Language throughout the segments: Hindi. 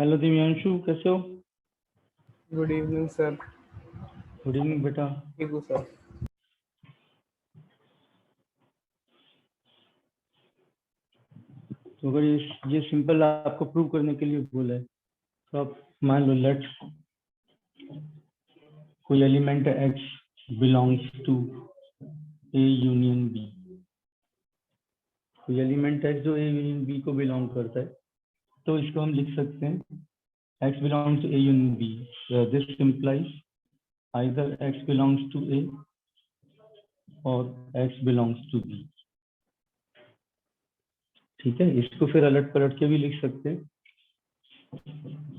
हेलो दिव्यांशु, कैसे हो? Good evening sir. Good evening बेटा। ठीक हूँ सर। तो अगर ये सिंपल आपको प्रूव करने के लिए बोला है तो आप मान लो लेट कोई element x belongs to A union B. कोई एलिमेंट x जो ए यूनियन बी को बिलोंग करता है, तो इसको हम लिख सकते हैं x belongs to A union B. This implies either x belongs to A और x बिलोंग्स टू बी। ठीक है, इसको फिर अलट पलट के भी लिख सकते हैं।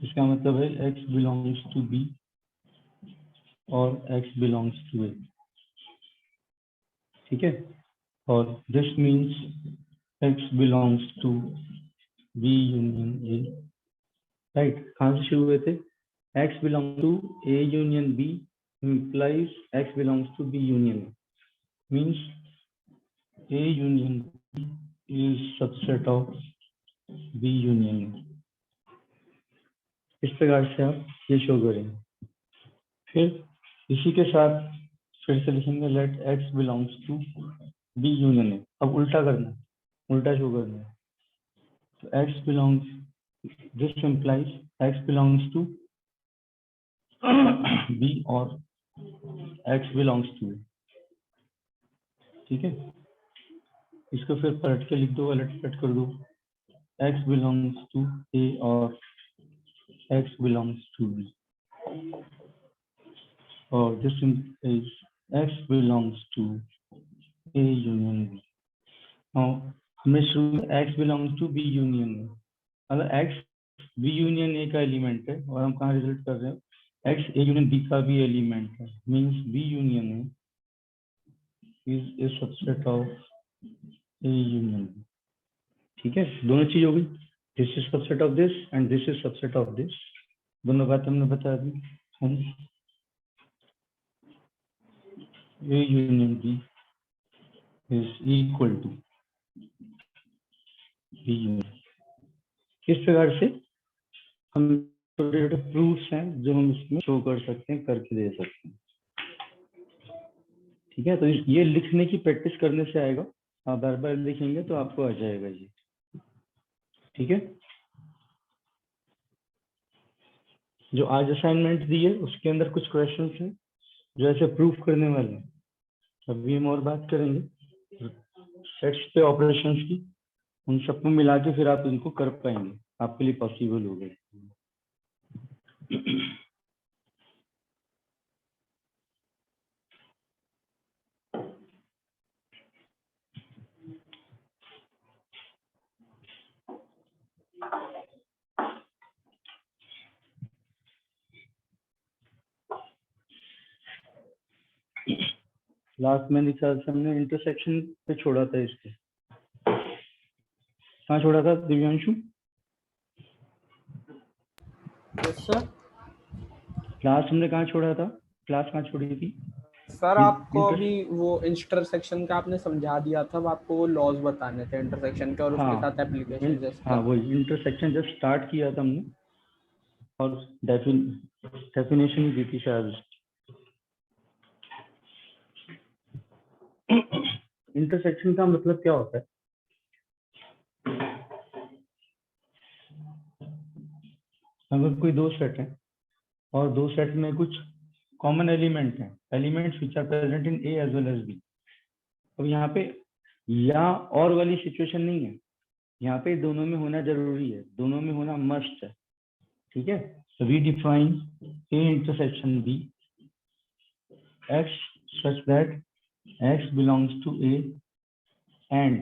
इसका मतलब है x बिलोंग्स टू बी और x बिलोंग्स टू ए। ठीक है, और this means x belongs to B union A. Right, कहाँ से शुरू हुए थे? x belong to A union B implies x belongs to b union A, means a union B is subset of b union A। इस प्रकार से आप ये शो करेंगे। फिर इसी के साथ फिर से लिखेंगे let x belongs to b union A। अब उल्टा करना है, उल्टा शो करना है। तो x belongs, this implies x belongs to b और x बिलोंग्स टू a। ठीक है, इसको फिर पलट के लिख दो, अलट पलट कर दो। x बिलोंग्स टू a और x बिलोंग्स टू b, और this is x belongs to a union b। Now हमें शुरू में x belongs to b union a, मतलब x b यूनियन a का एलिमेंट है और हम कहाँ रिजल्ट कर रहे हैं? x a यूनियन b का भी एलिमेंट है, means b union a is a subset of a union b। ठीक है, दोनों चीज हो गई। This is subset of this and this is subset of this. दोनों बात हमने बता दी। A union B is equal to B union. इस प्रकार से हम छोटे छोटे प्रूफ्स हैं जो हम इसमें शो कर सकते हैं, करके दे सकते हैं। ठीक है, तो ये लिखने की प्रैक्टिस करने से आएगा। आप बार बार लिखेंगे तो आपको आ जाएगा ये। ठीक है, जो आज असाइनमेंट दी है उसके अंदर कुछ क्वेश्चंस हैं जो ऐसे प्रूफ करने वाले हैं। अभी हम और बात करेंगे सेट्स पे ऑपरेशंस की, उन सबको मिला के फिर आप इनको कर पाएंगे, आपके लिए पॉसिबल हो गए। लास्ट में दिखा हमने इंटरसेक्शन पे छोड़ा था। इसके कहाँ छोड़ा था दिव्यांशु? Yes sir. क्लास हमने कहाँ छोड़ा था? क्लास कहाँ छोड़ी थी सर आपको अभी वो इंटरसेक्शन का आपने समझा दिया था, अब आपको वो लॉज बताने थे इंटरसेक्शन के और उसके साथ एप्लीकेशन जस्ट। हाँ वही इंटरसेक्शन जस्ट स्टार्ट किया था हमने और डेफिनेशन ही दी थी शायद। इंटरसेक्शन का मतलब क्या होता है? अगर कोई दो सेट है और दो सेट में कुछ कॉमन एलिमेंट हैं, elements which are present in A as well as B. अब यहाँ पे या और वाली सिचुएशन नहीं है, यहाँ पे दोनों में होना जरूरी है, दोनों में होना मस्ट है। ठीक है, so we define A intersection B x such that x belongs to A and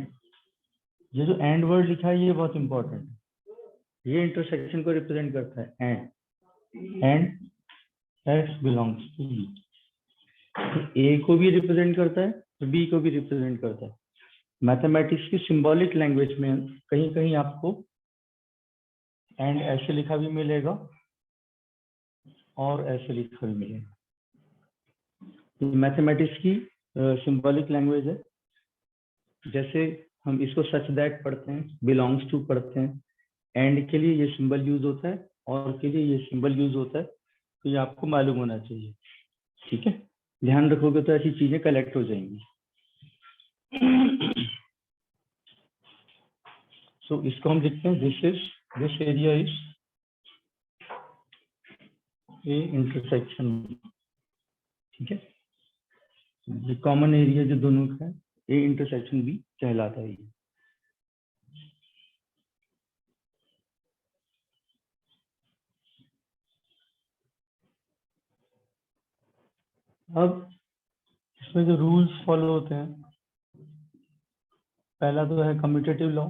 ये जो एंड वर्ड लिखा है ये बहुत इंपॉर्टेंट है, ये इंटरसेक्शन को रिप्रेजेंट करता है। And x belongs to B, A को भी रिप्रेजेंट करता है तो बी को भी रिप्रेजेंट करता है। मैथमेटिक्स की सिंबॉलिक लैंग्वेज में कहीं कहीं आपको एंड ऐसे लिखा भी मिलेगा और ऐसे लिखा भी मिलेगा। मैथमेटिक्स की सिंबॉलिक लैंग्वेज है। जैसे हम इसको सच दैट पढ़ते हैं, बिलोंग्स टू पढ़ते हैं, एंड के लिए ये सिंबल यूज होता है और के लिए ये सिंबल यूज होता है, तो ये आपको मालूम होना चाहिए। ठीक है, ध्यान रखोगे तो ऐसी चीजें कलेक्ट हो जाएंगी। सो इसको हम लिखते हैं this area is A intersection. ठीक है, ये कॉमन एरिया जो दोनों का है, ए इंटरसेक्शन भी कहलाता है। अब इसमें जो रूल्स फॉलो होते हैं, पहला तो है commutative law.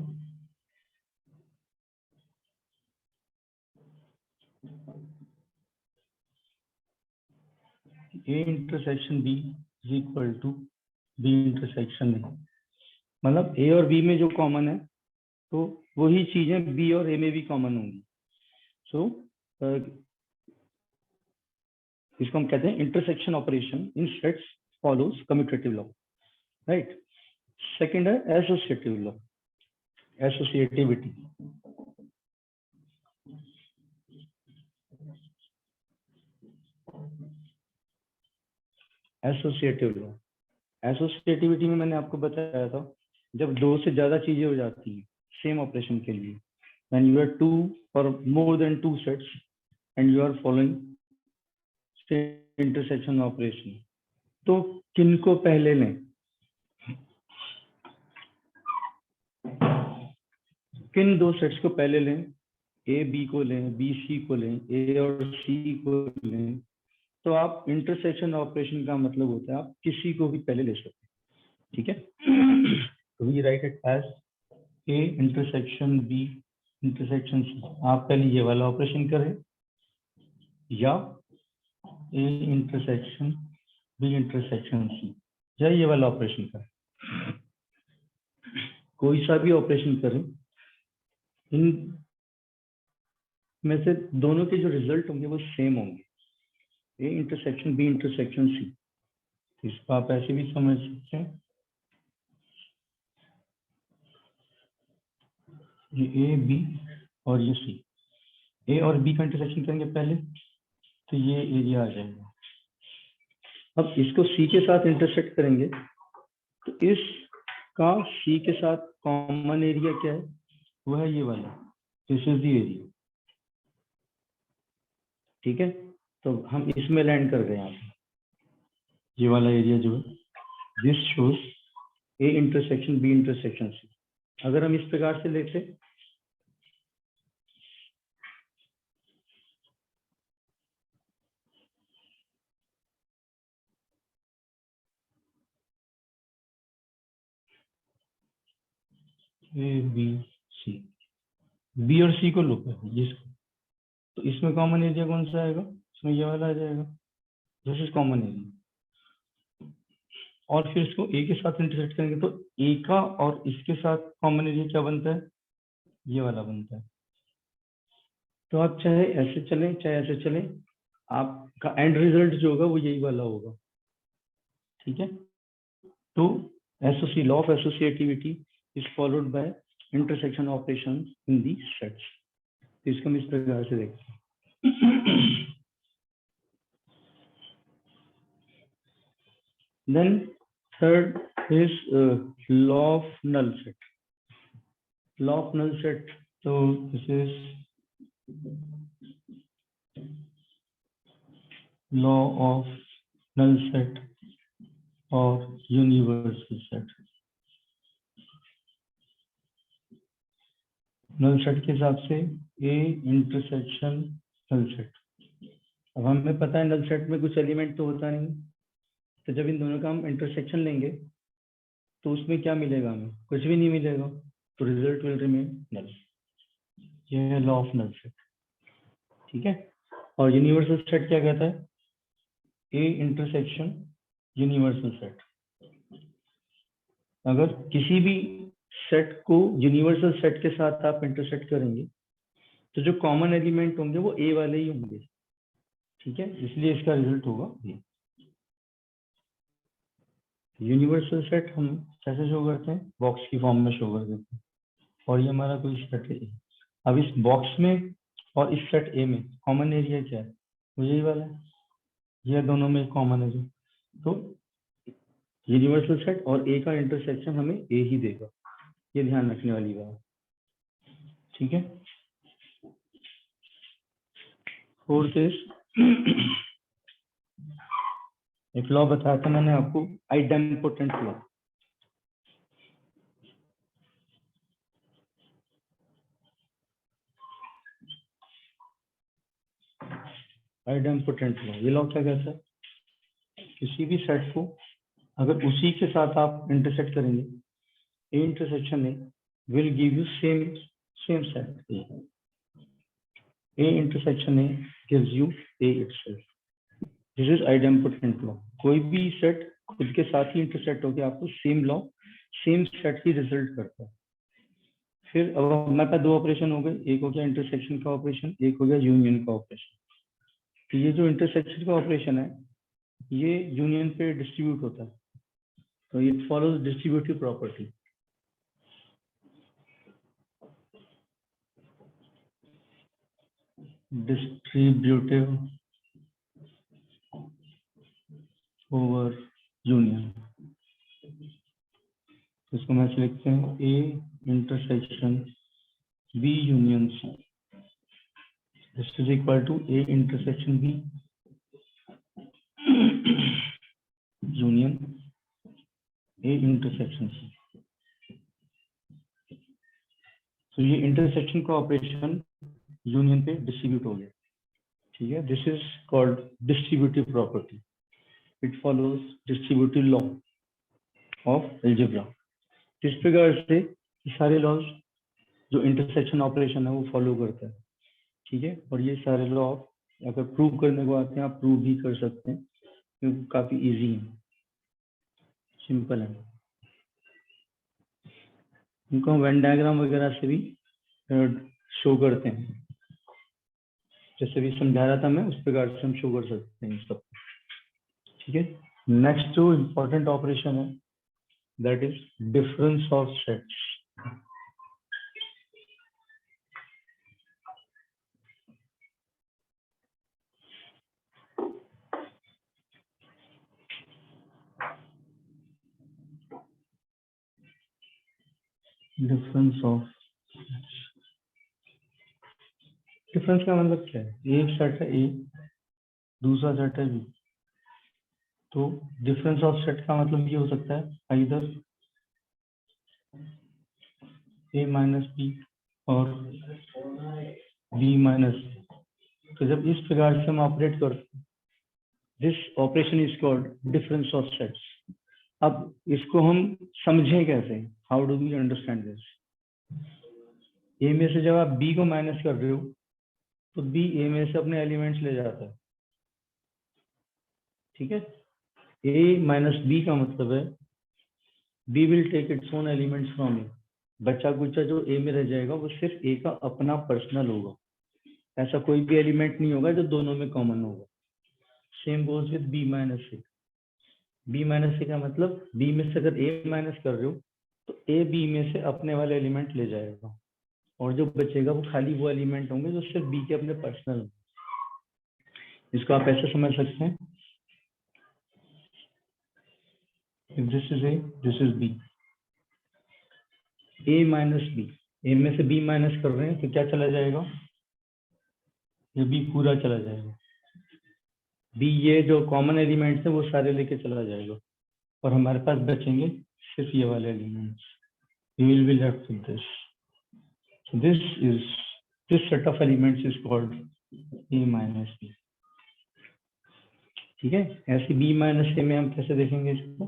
A intersection B is equal to B intersection A. मतलब ए और बी में जो कॉमन है तो वही चीजें बी और ए में भी कॉमन होंगी। सो इसको हम कहते हैं intersection operation in sets follows commutative law, right. Second है associative law, associativity. Associative law, associativity में मैंने आपको बताया था, जब दो से ज्यादा चीजें हो जाती हैं सेम ऑपरेशन के लिए, when you are two or more than two sets and you are following intersection operation, तो किनको पहले लें? किन दो सेट्स को पहले लें? ए बी को लें, बी सी को लें, ए और सी को लें। तो आप इंटरसेक्शन ऑपरेशन का मतलब होता है आप किसी को भी पहले ले सकते हैं। ठीक है, we write it as A intersection B intersection C. आप पहले ये वाला ऑपरेशन करें या A intersection B intersection C, या ये वाला ऑपरेशन करें। कोई सा भी ऑपरेशन करें, इन में से दोनों के जो रिजल्ट होंगे वो सेम होंगे, A intersection B intersection C. इसको आप ऐसे भी समझ सकते हैं, ये ए बी और ये सी। ए और बी का इंटरसेक्शन करेंगे पहले तो ये एरिया आ जाएगा। अब इसको सी के साथ इंटरसेक्ट करेंगे तो इसका सी के साथ कॉमन एरिया क्या है? वो है ये वाला, दिस इज द एरिया। ठीक है, तो हम इसमें लैंड कर रहे हैं। ये वाला एरिया जो है, this shows A intersection B intersection C. अगर हम इस प्रकार से लेते ए बी सी, बी और सी को लो जिसको, तो इसमें कॉमन एरिया कौन सा आएगा? इसमें ये वाला आ जाएगा, दिस इज कॉमन एरिया। और फिर इसको ए के साथ इंटरसेक्ट करेंगे तो ए का और इसके साथ कॉमन एरिया क्या बनता है? ये वाला बनता है। तो आप चाहे ऐसे चलें चाहे ऐसे चलें, आपका एंड रिजल्ट जो होगा वो यही वाला होगा। ठीक है, तो एसोसी law of associativity is followed by intersection operation in the sets. तो इसको हम इस प्रकार से देखते हैं। Then third is law of null set. Law of null set, तो this is law of null set or universal set। Null set के हिसाब से ए इंटरसेक्शन नल सेट। अब हमें पता है नल सेट में कुछ एलिमेंट तो होता नहीं, तो जब इन दोनों का हम इंटरसेक्शन लेंगे तो उसमें क्या मिलेगा? हमें कुछ भी नहीं मिलेगा, तो रिजल्ट विल रिमेन नल। ये है लॉ ऑफ नल सेट। ठीक है, और यूनिवर्सल सेट क्या कहता है? A intersection universal set. अगर किसी भी सेट को यूनिवर्सल सेट के साथ आप इंटरसेक्ट करेंगे तो जो कॉमन एलिमेंट होंगे वो ए वाले ही होंगे। ठीक है, इसलिए इसका रिजल्ट होगा ये। यूनिवर्सल सेट हम कैसे शो करते हैं? बॉक्स की फॉर्म में शो कर देते हैं, और ये हमारा कोई सेट है। अब इस बॉक्स में और इस सेट ए में कॉमन एरिया क्या है, वो यही वाला है, ये दोनों में कॉमन है जो, तो यूनिवर्सल सेट और ए का इंटरसेक्शन हमें ए ही देगा, ये ध्यान रखने वाली बात, ठीक है। फोर्थ इज एक लॉ बताया था मैंने आपको, आइडेम्पोटेंट लॉ। आइडेम्पोटेंट लॉ, ये लॉ क्या कहता है, किसी भी सेट को अगर उसी के साथ आप इंटरसेक्ट करेंगे, ए intersection A will give you same set, A intersection A gives U A itself, this is idempotent law. कोई भी सेट खुद के साथ ही इंटरसेक्ट होकर आपको सेम लॉ सेम सेट ही रिजल्ट करता है। फिर अब हमारे पास दो ऑपरेशन हो गए, एक हो गया इंटरसेक्शन का ऑपरेशन, एक हो गया यूनियन का ऑपरेशन। तो ये जो इंटरसेक्शन का ऑपरेशन है ये यूनियन पे डिस्ट्रीब्यूट होता है, तो it follows distributive property. Distributive over union, इसको मैं लिखते हैं A intersection B union C, this is equal to A intersection B union A intersection C. तो ये इंटरसेक्शन का ऑपरेशन यूनियन पे डिस्ट्रीब्यूट हो गया, ठीक है। This is called distributive property, it follows distributive law of algebra. इस प्रकार से सारे लॉज जो इंटरसेक्शन ऑपरेशन है वो फॉलो करता है, ठीक है। और ये सारे लॉ अगर प्रूव करने को आते हैं आप प्रूव भी कर सकते हैं, क्योंकि काफी इजी है, सिंपल है। इनको वेन डायग्राम वगैरह से भी शो करते हैं, जैसे भी समझा रहा था मैं उस प्रकार से हम शो कर सकते हैं सब, ठीक है। नेक्स्ट जो इम्पोर्टेंट ऑपरेशन है that is difference of sets. Difference of, difference का मतलब क्या है, एक सेट है ए, दूसरा सेट है बी, तो डिफरेंस ऑफ सेट का मतलब ये हो सकता है इधर ए माइनस बी और बी माइनस सी। तो जब इस प्रकार से हम ऑपरेट करते हैं, this operation is called difference of sets. अब इसको हम समझें कैसे, how do we understand this. A में से जब आप बी को माइनस कर रहे हो तो बी ए में से अपने एलिमेंट्स ले जाता है, ठीक है। ए माइनस बी का मतलब है B will take its own elements from A, बच्चा कुचा जो ए में रह जाएगा वो सिर्फ ए का अपना पर्सनल होगा, ऐसा कोई भी एलिमेंट नहीं होगा जो दोनों में कॉमन होगा। Same goes with B minus A. B minus A का मतलब बी में से अगर ए माइनस कर रहे हो तो ए बी में से अपने वाले एलिमेंट ले जाएगा, और जो बचेगा वो खाली वो एलिमेंट होंगे जो सिर्फ बी के अपने पर्सनल। इसको आप ऐसे समझ सकते हैं, this is A, this is B, A minus B, A में से बी माइनस कर रहे हैं तो क्या चला जाएगा, ये बी पूरा चला जाएगा, बी ये जो कॉमन एलिमेंट्स है वो सारे लेके चला जाएगा, और हमारे पास बचेंगे सिर्फ ये वाले elements, we will be left with this. So this set of elements is called a minus b, ठीक है। ऐसे b माइनस a में हम कैसे देखेंगे इसको,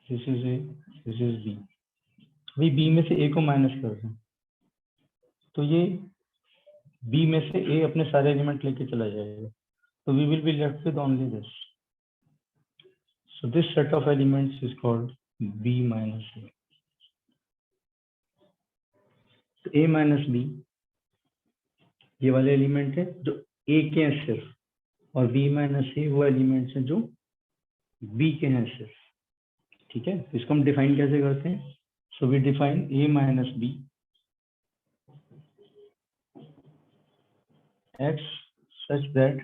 this is a, this is b, अभी b में से a को माइनस कर रहे हैं तो ये b में से a अपने सारे एलिमेंट लेके चला जाएगा, तो we will be left with only this. So this set of elements is called b minus a. तो a माइनस b ये वाले एलिमेंट है जो a के हैं सिर्फ, और b माइनस a वो एलिमेंट्स हैं जो b के हैं सिर्फ, ठीक है। इसको हम डिफाइन कैसे करते हैं, so we define a minus b x such that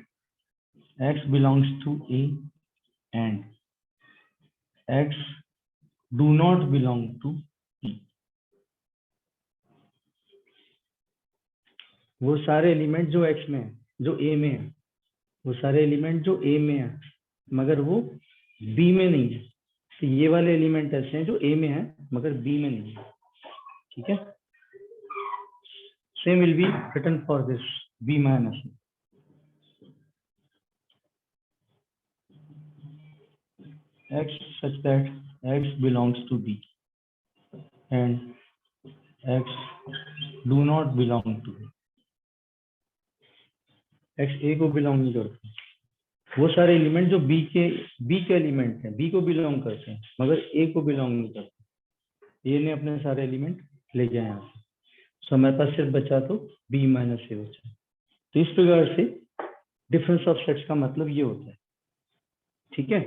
x belongs to A and x do not belong to B. वो सारे एलिमेंट जो x में है, जो A में है, वो सारे एलिमेंट जो A में है मगर वो B में नहीं है, तो ये वाले एलिमेंट ऐसे हैं जो A में है मगर B में नहीं है. ठीक है. Same will be written for this B minus A. X such that x belongs to B and x do not belong to B. x A को बिलोंग नहीं करते. वो सारे एलिमेंट जो B के एलिमेंट हैं, B को बिलोंग करते हैं मगर A को बिलोंग नहीं करते. A ने अपने सारे एलिमेंट ले गए यहाँ से. सो हमारे पास सिर्फ बचा तो B माइनस A बचा. तो इस प्रकार से डिफरेंस ऑफ सेट्स का मतलब ये होता है. ठीक है.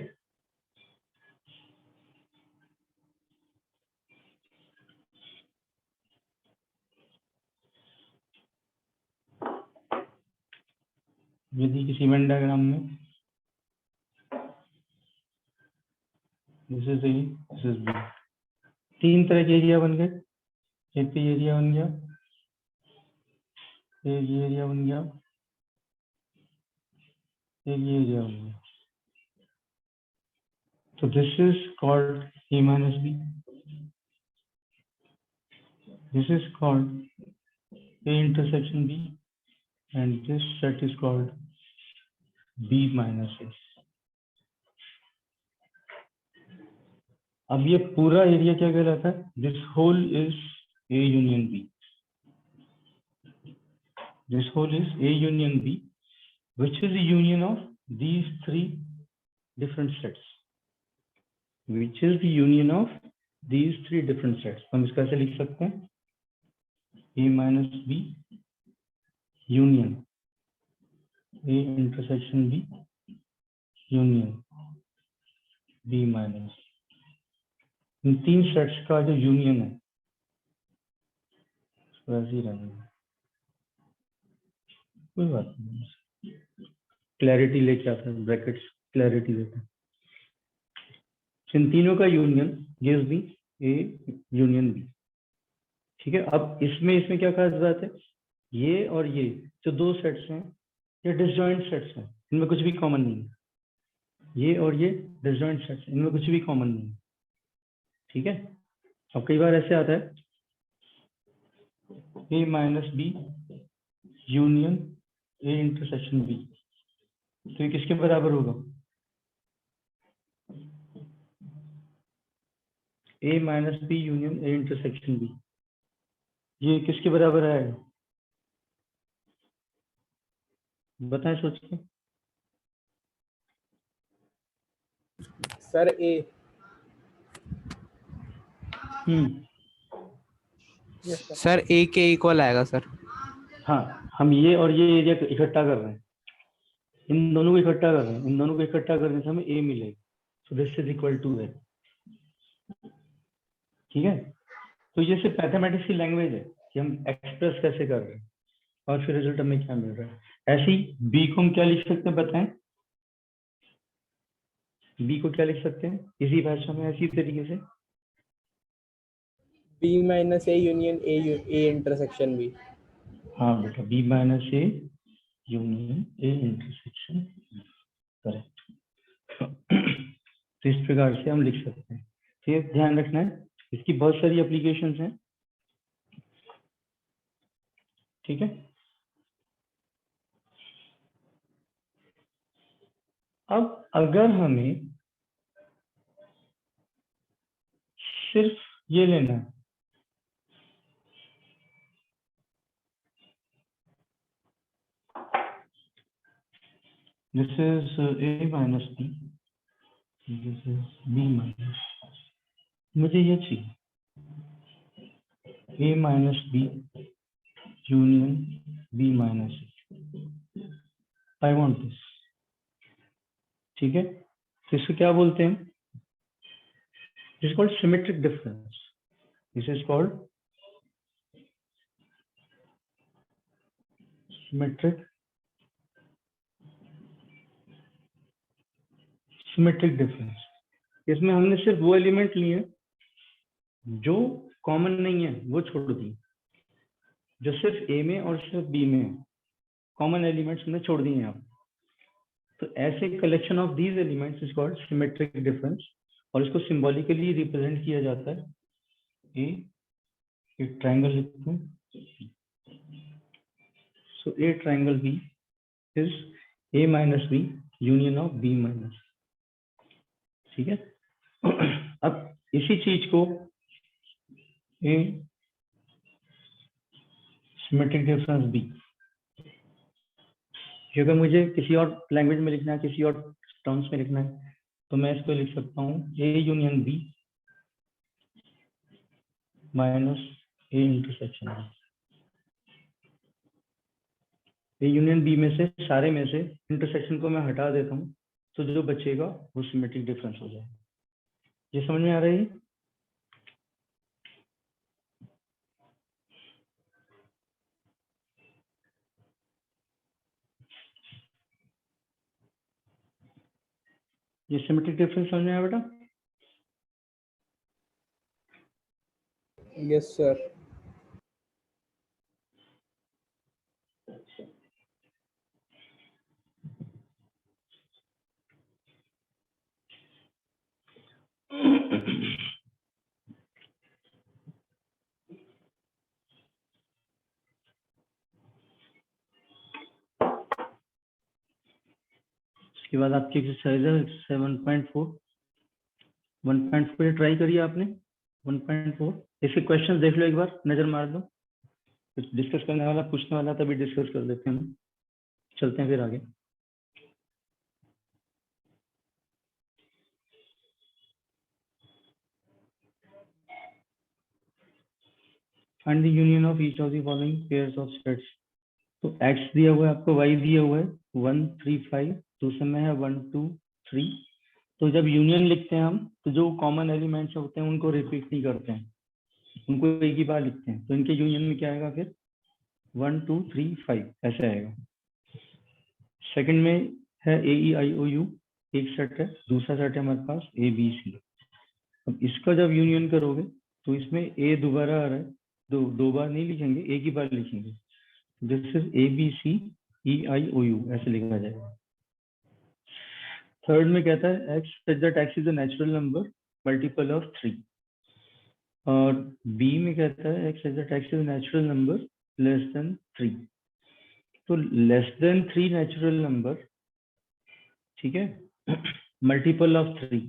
यदि किसी इवेंट डायग्राम में this is A, this is B, तीन तरह के एरिया बन गए. एक पे एरिया बन गया, एक ये एरिया बन गया, एक ये एरिया बन गया. तो this is called A minus B. This is called A intersection B and this set is called B minus A. अब ये पूरा एरिया क्या कहलाता है? This whole is A union B. This whole is A union B, which is the union of these three different sets. Which is the union of these three different sets. हम इसका ऐसे लिख सकते हैं A minus B union A intersection B union B minus. इन तीन सेट्स का जो यूनियन है वैसे ही रहेगा. कोई बात नहीं, क्लैरिटी लेके आता है, ब्रैकेट्स क्लैरिटी देता है. इन तीनों का union gives me A union B. ठीक है. अब इसमें क्या खास बात है? ये और ये जो दो सेट्स हैं ये डिसजॉइंट सेट्स हैं, इनमें कुछ भी कॉमन नहीं है. ये और ये डिसजॉइंट सेट्स, इनमें कुछ भी कॉमन नहीं है. ठीक है. अब कई बार ऐसे आता है A minus B union A intersection B. तो ये किसके बराबर होगा? A minus B union A intersection B. ये किसके बराबर आएगा? बताएं सोच के. Sir A. सर A के इक्वल आएगा सर. हाँ, हम ये और ये एरिया इकट्ठा कर रहे हैं, इन दोनों को इकट्ठा कर रहे हैं, इन दोनों को इकट्ठा करने से हमें A मिलेगा. So this is equal to A. ठीक है. तो ये सिर्फ मैथमेटिक्स की लैंग्वेज है कि हम एक्सप्रेस कैसे कर रहे हैं और फिर रिजल्ट हमें क्या मिल रहा है. ऐसे ही B को हम क्या लिख सकते हैं बताएं? B को क्या लिख सकते हैं इसी भाषा में, ऐसी तरीके से? B minus A union A intersection B. हाँ बेटा, B minus A union A intersection. Correct. तो इस प्रकार से हम लिख सकते हैं. फिर ध्यान रखना है इसकी बहुत सारी एप्लीकेशंस हैं. ठीक है. अब अगर हमें सिर्फ ये लेना है, this is A minus B, this is B minus, मुझे ये चाहिए A minus B union B minus A. I want this. ठीक है. तो इसको क्या बोलते हैं? This is called symmetric difference. This is called symmetric symmetric difference, इसमें हमने सिर्फ वो एलिमेंट लिए जो कॉमन नहीं है वो छोड़ दिए, जो सिर्फ ए में और सिर्फ बी में है, कॉमन एलिमेंट्स हमने छोड़ दिए यहाँ। तो ऐसे collection of these elements is called symmetric difference, और इसको सिंबॉलिकली रिप्रेजेंट किया जाता है ए ट्रायंगल लिखते हैं। So A triangle B is A minus B union of B minus, ठीक है। अब इसी चीज को ए सिमेट्रिक डिफरेंस बी, अगर मुझे किसी और लैंग्वेज में लिखना है, किसी और टर्म्स में लिखना है, तो मैं इसको लिख सकता हूँ A union B minus A intersection B. A union B में से सारे में से इंटरसेक्शन को मैं हटा देता हूँ, तो जो बचेगा वो सिमेट्रिक डिफरेंस हो जाएगा। ये समझ में आ रही है? ये सिमेट्रिक डिफरेंस समझ में आया बेटा? Yes sir. इसके बाद आपकी एक्सरसाइज है 7.4। 1.4 ट्राई करिए आपने। 1.4 इसके क्वेश्चंस देख लो, एक बार नजर मार लो। कुछ डिस्कस करने वाला, पूछने वाला, तभी डिस्कस कर लेते हैं हम। चलते हैं फिर आगे। Find the union of each of the following pairs of sets. तो x दिया हुआ है आपको, y दिया हुआ है 1 3 5, दूसरे में है 1 2 3। तो जब यूनियन लिखते हैं हम, तो जो कॉमन एलिमेंट्स होते हैं उनको रिपीट नहीं करते हैं, उनको एक ही बार लिखते हैं। तो इनके यूनियन में क्या आएगा फिर 1 2 3 5 ऐसे आएगा। सेकंड में है ए ई आई ओ यू, एक सेट है, दूसरा सेट है हमारे पास ए बी सी। अब इसका जब यूनियन करोगे तो इसमें ए दोबारा आ रहा है, दो बार नहीं लिखेंगे, एक ही बार लिखेंगे। This is A B C E I O U ऐसे लिखा जाएगा। थर्ड में कहता है x such that x is a natural number multiple of 3, और बी में कहता है x such that x is a natural number less than 3। तो लेस देन 3 नेचुरल नंबर, ठीक है, मल्टीपल ऑफ 3,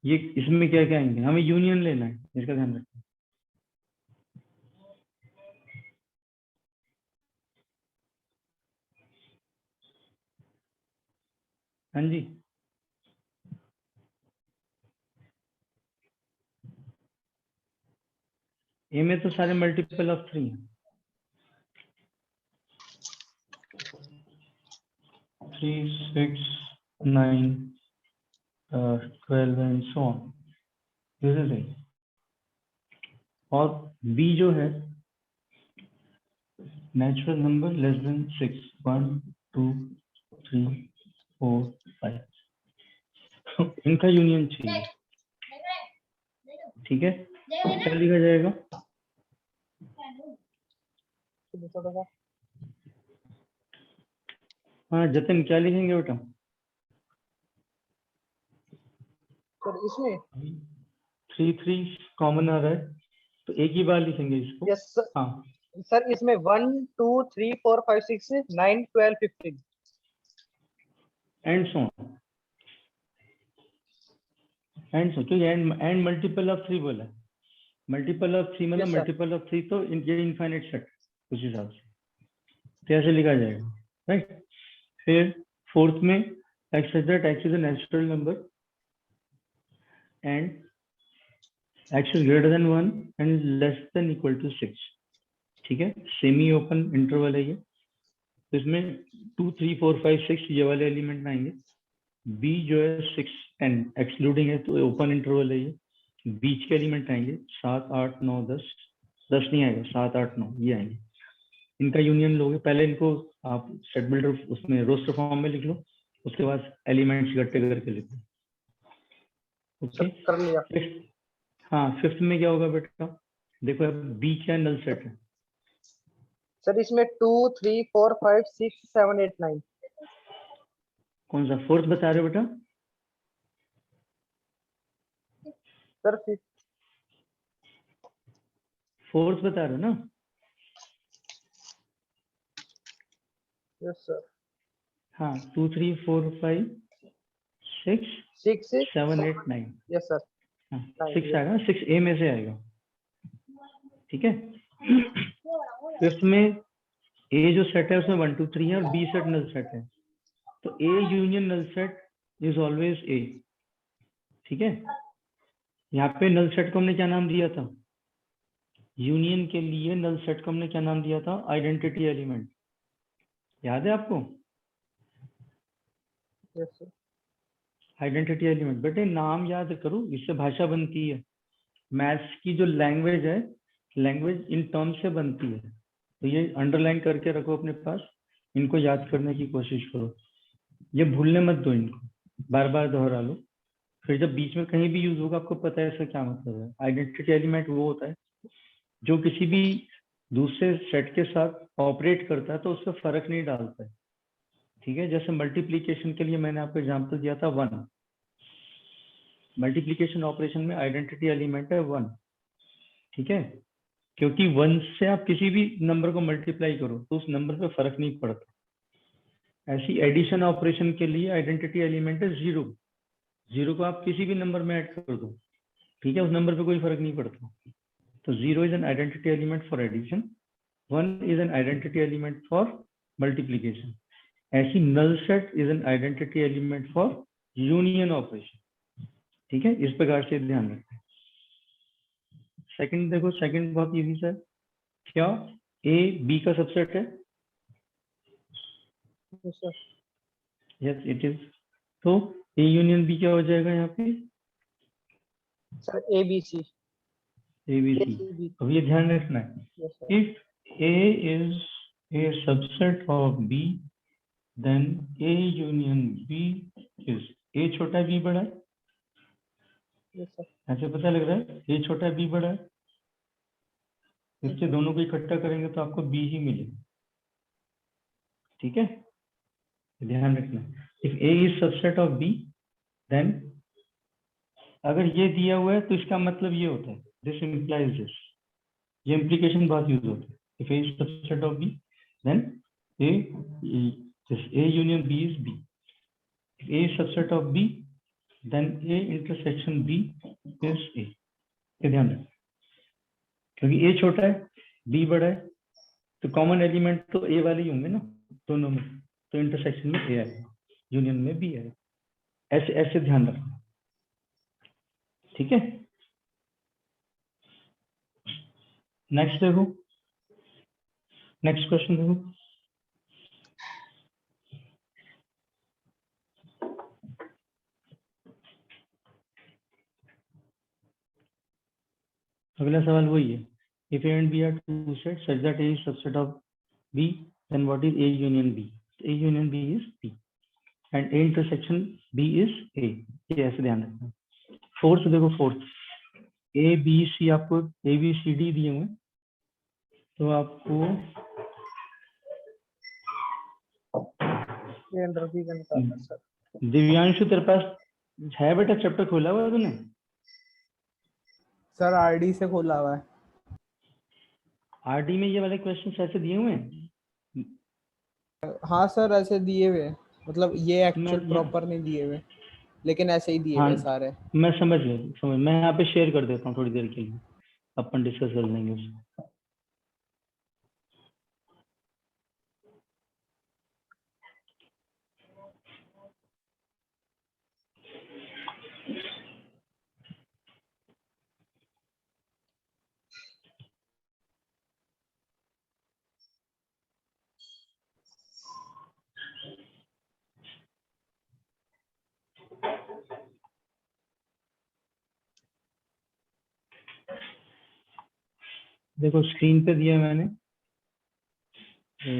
ये इसमें क्या क्या आएंगे, हमें यूनियन लेना है, इसका ध्यान रखना। हाँ जी, ए में तो सारे मल्टीपल ऑफ 3 हैं, 3 6 9 12 and so on, this is it. और बी जो है नेचुरल नंबर लेस देन 6, 1 2 3 4 5, इनका यूनियन चाहिए, ठीक है। क्या लिखा जाएगा? हाँ जतिन, क्या लिखेंगे बेटा? सर इसमें 3 3 कॉमन आ रहा है, तो एक ही बार लिखेंगे इसको। Yes sir. हाँ सर इसमें 1 2 3 4 5 6 9 12 15 and so on, and so, क्योंकि एंड मल्टीपल ऑफ 3 बोला, मल्टीपल ऑफ 3 मतलब Yes, sir. मल्टीपल ऑफ 3, तो ये इनफाइनाइट सेट उस हिसाब से, तो ऐसे लिखा जाएगा, राइट। फिर फोर्थ में x such that x is a natural number and x is greater than 1 and less than equal to 6, ठीक है, सेमी ओपन इंटरवल है ये। तो इसमें 2 3 4 5 6 ये वाले एलिमेंट आएंगे। b जो है 6 10 एक्सक्लूडिंग है, तो ओपन इंटरवल है ये। बीच के एलिमेंट आएंगे 7 8 9 10, 10 नहीं आएगा, 7 8 9 ये आएंगे। इनका यूनियन लोगे, पहले इनको आप सेट बिल्डर उसमें रोस्टर फॉर्म में लिख लो, उसके बाद एलिमेंट्स इकट्ठे करके लिखो। ओके, कर लिया। हाँ, फिफ्थ में क्या होगा बेटा? देखो बी क्या नल सेट है? सर इसमें 2 3 4 5 6 7 8 9। कौन सा फोर्थ बता रहे हो बेटा? सर फोर्थ बता रहे हो ना? Yes sir. हाँ, 2 3 4 5 6 6 7 8 9। Yes sir. 6 आएगा, 6 ए में से आएगा। ठीक है, फिफ्थ में ए जो सेट है उसमें 1 2 3 है और बी सेट नल सेट है, तो A union null set is always A. ठीक है, यहाँ पे नल सेट को हमने क्या नाम दिया था? यूनियन के लिए नल सेट को हमने क्या नाम दिया था? Identity element. याद है आपको? Yes sir. Identity element. बेटे नाम याद करो, इससे भाषा बनती है। मैथ्स की जो लैंग्वेज है, लैंग्वेज इन टर्म से बनती है, तो ये अंडरलाइन करके रखो अपने पास, इनको याद करने की कोशिश करो, ये भूलने मत दो, इनको बार बार दोहरा लो, फिर जब बीच में कहीं भी यूज होगा आपको पता है इसका क्या मतलब है। आइडेंटिटी एलिमेंट वो होता है जो किसी भी दूसरे सेट के साथ ऑपरेट करता है तो उससे फर्क नहीं डालता है। ठीक है, जैसे मल्टीप्लीकेशन के लिए मैंने आपको एग्जांपल दिया था 1। मल्टीप्लीकेशन ऑपरेशन में आइडेंटिटी एलिमेंट है 1। ठीक है, क्योंकि 1 से आप किसी भी नंबर को मल्टीप्लाई करो तो उस नंबर पे फर्क नहीं पड़ता। ऐसी एडिशन ऑपरेशन के लिए आइडेंटिटी एलिमेंट है 0। 0 को आप किसी भी नंबर में ऐड कर दो, ठीक है, उस नंबर पे कोई फर्क नहीं पड़ता। तो 0 is an identity element for addition, 1 is an identity element for multiplication. ऐसी null set is an identity element for union operation. ठीक है, इस प्रकार से ध्यान रखें। सेकंड देखो, सेकंड बहुत इजी सा है। क्या ए बी का सबसेट है? Yes sir. Yes it is. तो ए यूनियन बी क्या हो जाएगा यहाँ पे? Sir A B C. A B C. अब ये ध्यान रखना है, yes sir. If A is a subset of B then A union B is, A छोटा है बी बड़ा है, यस सर। ऐसे पता लग रहा है ए छोटा है बी बड़ा है, इसके दोनों को इकट्ठा करेंगे तो आपको बी ही मिलेगा। ठीक है, ध्यान रखना, if A is subset of B then, अगर ये दिया हुआ है तो इसका मतलब ये होता है, दिस इंप्लाइज दिस, ये इम्प्लीकेशन बहुत यूज होता है। If A is subset of B then A union B is B, if A is subset of B then A intersection B is A. ये ध्यान रखना, क्योंकि ए छोटा है बी बड़ा है तो कॉमन एलिमेंट तो ए वाले ही होंगे ना दोनों में, तो इंटरसेक्शन में ए आएगा, यूनियन में बी आएगा। ऐसे ऐसे ध्यान रखना। ठीक है, नेक्स्ट देखो, नेक्स्ट क्वेश्चन देखो। अगला सवाल वही है, if A and B are two set such that A is subset of B then what is A union B? A union B is B and A intersection B is A. ये ऐसे ध्यान रखना। फोर्थ देखो, फोर्थ ए बी सी, आपको ए बी सी डी दिए हुए, तो आपको ये अंडर बी का निकालना सर। दिव्यांशु तेरे पास है बेटा चैप्टर खोला हुआ है तूने? सर आरडी से खोला हुआ है। आरडी में ये वाले क्वेश्चन ऐसे दिए हुए हैं? हाँ सर ऐसे दिए हुए, मतलब ये एक्चुअल मैं प्रॉपर नहीं दिए हुए, लेकिन ऐसे ही दिए हाँ, हुए सारे। मैं समझ गया, समझ, मैं यहाँ पे शेयर कर देता हूँ थोड़ी देर के लिए, अपन डिस्कस कर लेंगे उसको। देखो स्क्रीन पे दिया मैंने,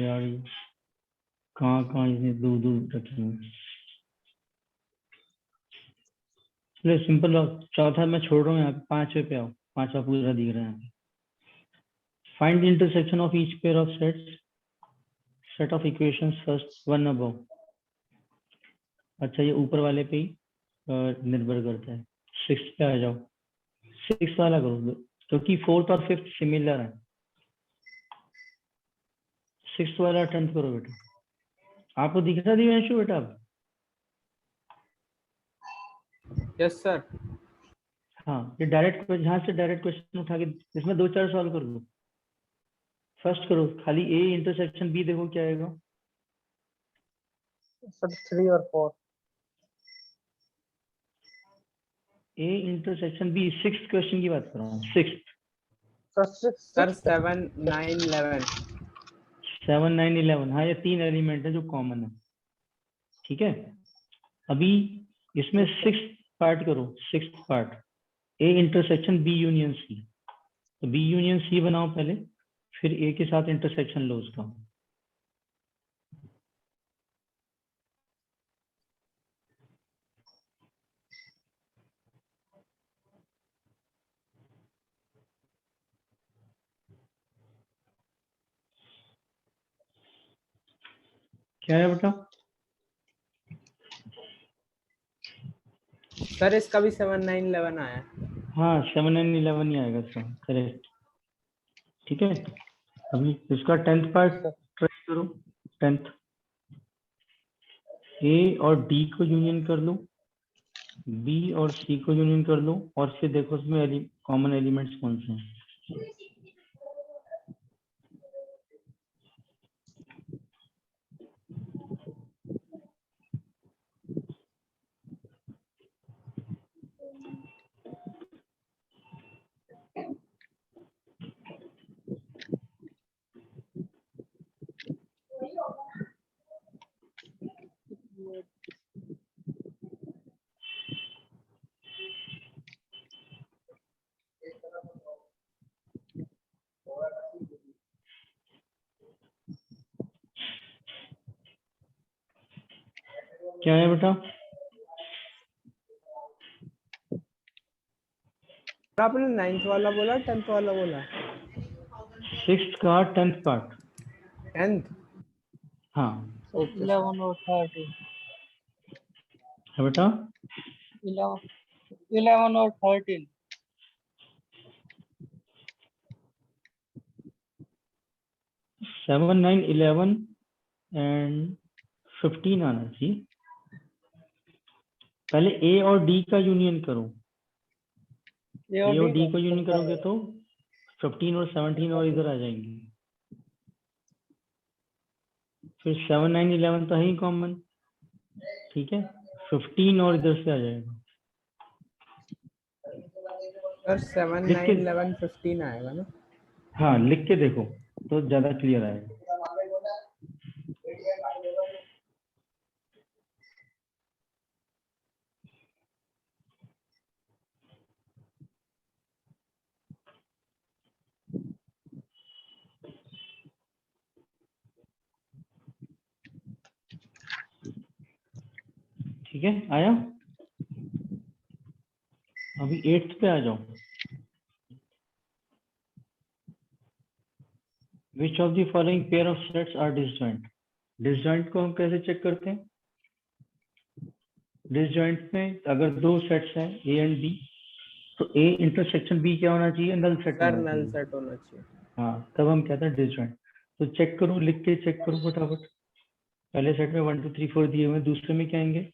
यार कहाँ कहाँ इसने दूर दूर रखी हुई। चलिए सिंपल, चौथा मैं छोड़ रहा हूँ, यहाँ पे पांचवे पे आओ, पांचवा पूरा दिख रहा है। Find the intersection of each pair of sets, set of equations first one above. अच्छा ये ऊपर वाले पे ही निर्भर करता है। सिक्स पे आ जाओ, सिक्स वाला करो क्योंकि फोर्थ और फिफ्थ सिमिलर है। सिक्स वाला अटेम्प्ट करो बेटा। आपको दिख रहा दिव्यांशु बेटा? Yes sir. हाँ, ये डायरेक्ट, यहाँ से डायरेक्ट क्वेश्चन उठा के इसमें दो चार सॉल्व कर दो। फर्स्ट करो, खाली ए इंटरसेक्शन बी देखो क्या आएगा। सर 3 और 4। A intersection B, six question की बात कर रहा हूँ, सिक्स। सर 7 9 11। 7 9 11, हाँ ये तीन एलिमेंट है जो कॉमन है। ठीक है, अभी इसमें सिक्स पार्ट करो, six part. A intersection B union C, तो बी यूनियन सी बनाओ पहले, फिर ए के साथ इंटरसेक्शन लो उसका। क्या है बेटा? सर इसका भी 7 9 11 आया। हाँ 7 9 11 ही आएगा इसका, करेक्ट। ठीक है, अभी इसका टेंथ पार्ट ट्राई करो। टेंथ, ए और डी को यूनियन कर लो, बी और सी को यूनियन कर लो, और फिर देखो उसमें कॉमन एलिमेंट्स कौन से हैं। क्या है बेटा? आपने 9th वाला बोला 10th वाला बोला? सिक्स का टेंथ पार्ट। 10th। हाँ ओके 11 और 13। है बेटा। 11 और 13। 7 9 11 एंड 15 आना चाहिए। पहले ए और डी का यूनियन करो, ए और डी को यूनियन करोगे तो 15 और 17 और इधर आ जाएंगे। फिर 7 9 11 तो है ही कॉमन, ठीक है, 15 और इधर से आ जाएगा। सर 7 लिख 9 के, 11 15 आएगा ना? हाँ लिख के देखो तो ज्यादा क्लियर आएगा। ठीक है, आया? अभी 8th पे आ जाओ। Which of the following pair of sets are disjoint. Disjoint को हम कैसे चेक करते हैं? डिसजॉइंट में अगर दो सेट्स हैं ए एंड बी, तो ए इंटरसेक्शन बी क्या होना चाहिए? नल सेट सर होना नल चाहिए। सेट होना चाहिए। हाँ, तब हम कहते हैं डिसजॉइंट। तो चेक करो, लिख के चेक करो फटाफट। पहले सेट में 1 2 3 4 दिए हुए, दूसरे में क्या आएंगे?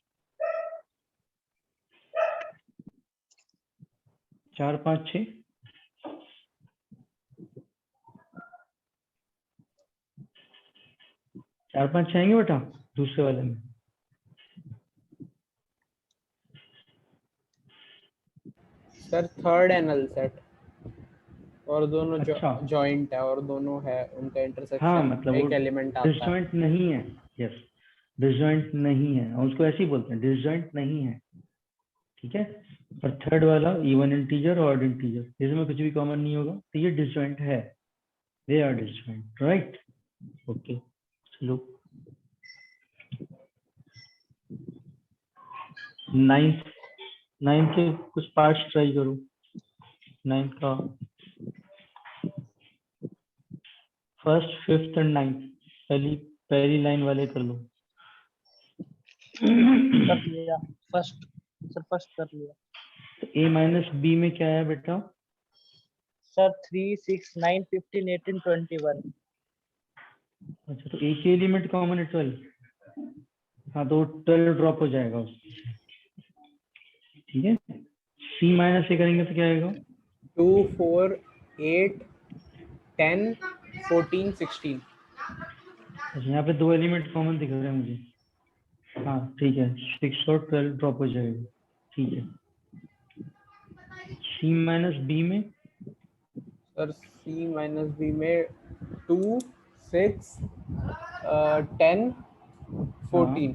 4 5 6। 4 5 6 आएंगे बेटा दूसरे वाले में। सर थर्ड है नल सेट, और दोनों अच्छा, जॉइंट है, और दोनों है उनका हाँ इंटरसेक्शन मतलब वो एक एलिमेंट आता है। डिसजॉइंट नहीं है। यस, डिसजॉइंट नहीं है, और उसको ऐसे ही बोलते हैं, डिसजॉइंट नहीं है। ठीक है, और थर्ड वाला इवन इंटीजर और ऑड इंटीजर, इसमें कुछ भी कॉमन नहीं होगा, तो ये डिसजॉइंट है। They are disjoint, right? Okay, चलो 9th 9 के कुछ पार्ट्स ट्राई करो। 9 का फर्स्ट, फिफ्थ एंड 9th, पहली लाइन वाले कर लो। कर लिया फर्स्ट सर, फर्स्ट कर लिया तो a माइनस बी में क्या है बेटा? सर। 3 6 9 15 18 21। अच्छा, तो a के एलिमेंट कॉमन है 12। हाँ, तो 12 ड्रॉप हो जाएगा उसमें। ठीक है, c माइनस ए करेंगे तो क्या आएगा? 2 4 8 10 14 16। अच्छा, यहाँ पे 2 एलिमेंट कॉमन दिख रहे हैं मुझे। हाँ ठीक है, 6 और 12 ड्रॉप हो जाएगा। ठीक है, c माइनस बी में सर C माइनस बी में 2 6 10 14।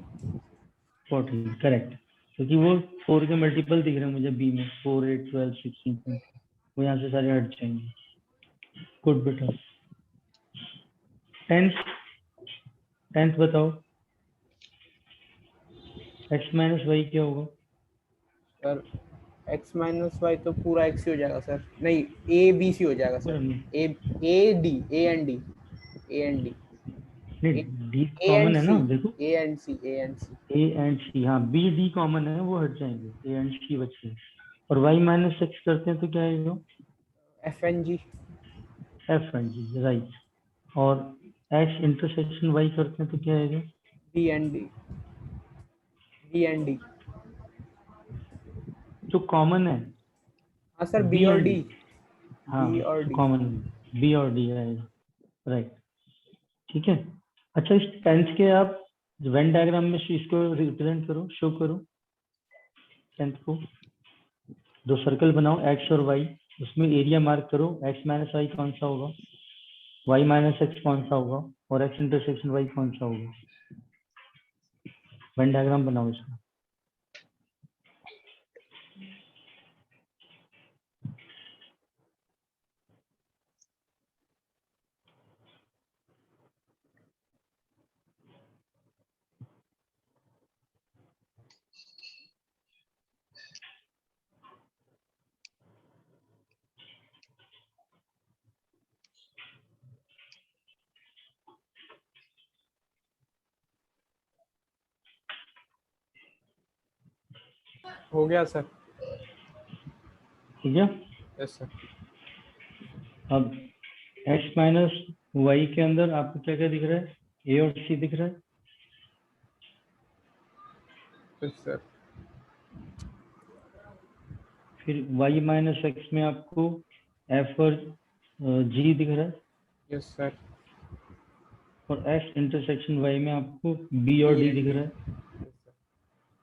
14 करेक्ट, क्योंकि वो 4 के मल्टीपल दिख रहे हैं मुझे बी में, 4 8 12 16, वो यहाँ से सारे हट जाएंगे। गुड बेटा। 10th बताओ, x माइनस वाई क्या होगा? सर x माइनस वाई तो पूरा x ही हो जाएगा सर, नहीं a b c हो जाएगा sir. a a d a and d a and d नहीं, डी a कॉमन एंड है c ना, देखो a and c a and c। a and c, हाँ बी डी कॉमन है, वो हट जाएंगे, a एंड c बचे। और y माइनस x करते हैं तो क्या आएगा? f and g f and g, right. और x इंटरसेक्शन y करते हैं तो क्या आएगा? d and d d and d। जो कॉमन है हाँ सर b b और एंड d, d, हाँ b और d। कॉमन b और d आएगा, राइट। ठीक है, अच्छा इस 10th के आप वेन डायग्राम में इसको रिप्रेजेंट करो, शो करो 10th को। 2 सर्कल बनाओ x और y, उसमें एरिया मार्क करो, x माइनस वाई कौन सा होगा, y माइनस एक्स कौन सा होगा, और x इंटरसेक्शन y कौन सा होगा। वेन डायग्राम बनाओ इसका। हो गया सर। ठीक है, यस सर। अब x माइनस वाई के अंदर आपको क्या क्या दिख रहा है? a और c दिख रहा है। Yes sir. फिर y माइनस एक्स में आपको f और g दिख रहा है। Yes sir. और x इंटरसेक्शन y में आपको b और d दिख रहा है।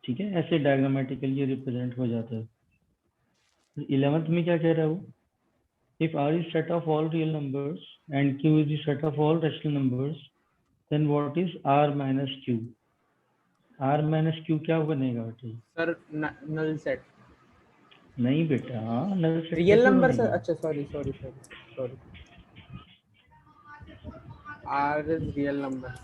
ठीक है, ऐसे डायग्रामेटिकली रिप्रेजेंट हो जाता है। 11th में क्या कह रहा है वो? If R is set of all real numbers and Q is the set of all rational numbers, then what is R minus Q? R minus Q क्या बनेगा बेटा? Sir null set. नहीं बेटा, नल सेट रियल कैसे नंबर सर, बनेगा? अच्छा sorry sorry sorry sorry. R is real number.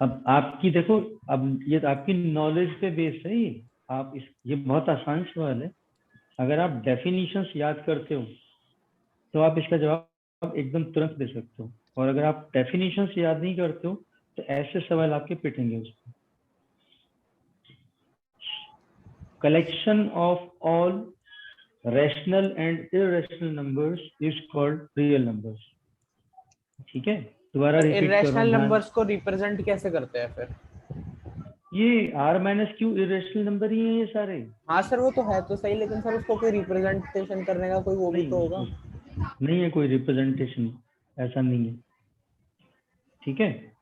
अब आपकी देखो, अब ये तो आपकी नॉलेज पे बेस है ये। आप इस, ये बहुत आसान सवाल है। अगर आप डेफिनेशंस याद करते हो तो आप इसका जवाब एकदम तुरंत दे सकते हो, और अगर आप डेफिनेशंस याद नहीं करते हो तो ऐसे सवाल आपके पिटेंगे उसको। collection of all rational and irrational numbers is called real numbers। ठीक है, दोबारा रिपीट कर रहा हूँ इरेशनल ध्यान। नंबर्स को रिप्रेजेंट कैसे करते हैं फिर? ये r minus Q irrational number ही है ये सारे। हाँ सर वो तो है तो सही, लेकिन सर उसको कोई रिप्रेजेंटेशन करने का कोई वो भी तो होगा। नहीं है कोई रिप्रेजेंटेशन, ऐसा नहीं है। ठीक है,